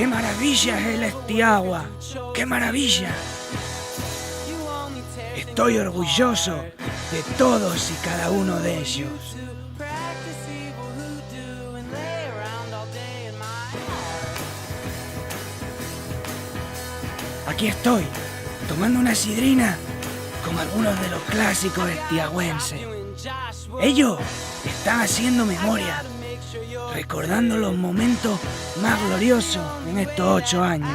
¡Qué maravilla es el Estiagua! ¡Qué maravilla! Estoy orgulloso de todos y cada uno de ellos. Aquí estoy, tomando una sidrina con algunos de los clásicos estiagüenses. Ellos están haciendo memoria, recordando los momentos más gloriosos en estos 8 años.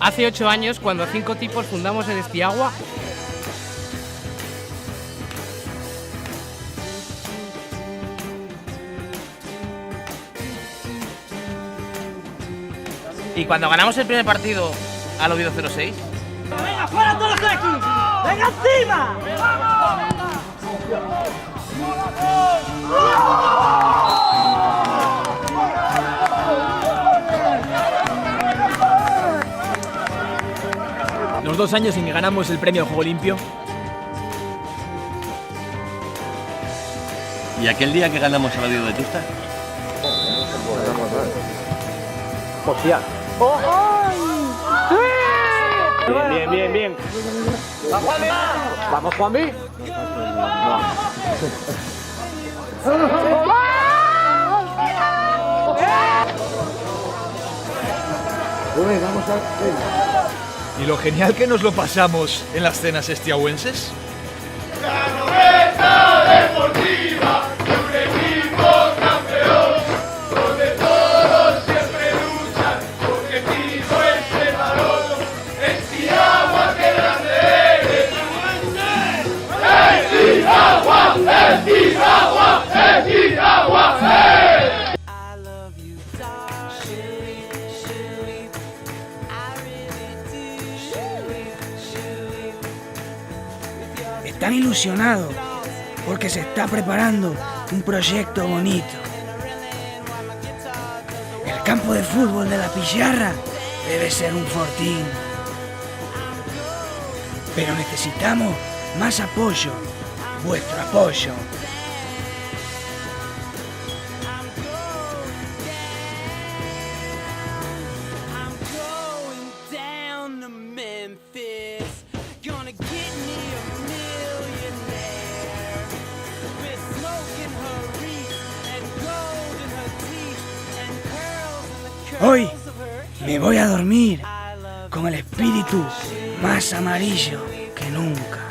Hace 8 años, cuando 5 tipos fundamos el Estiagua, y cuando ganamos el primer partido al Oviedo 0-6. ¡Venga, fuera todos los aquí! ¡Venga encima! Los 2 años en que ganamos el premio al Juego Limpio. ¿Y aquel día que ganamos el Oviedo de Tusta? Hostia. Bien, bien, bien. Vamos, Juanmi. Y lo genial que nos lo pasamos en las cenas estiagüenses. Están ilusionados porque se está preparando un proyecto bonito. El campo de fútbol de la Pillarra debe ser un fortín. Pero necesitamos más apoyo, vuestro apoyo. Hoy me voy a dormir con el espíritu más amarillo que nunca.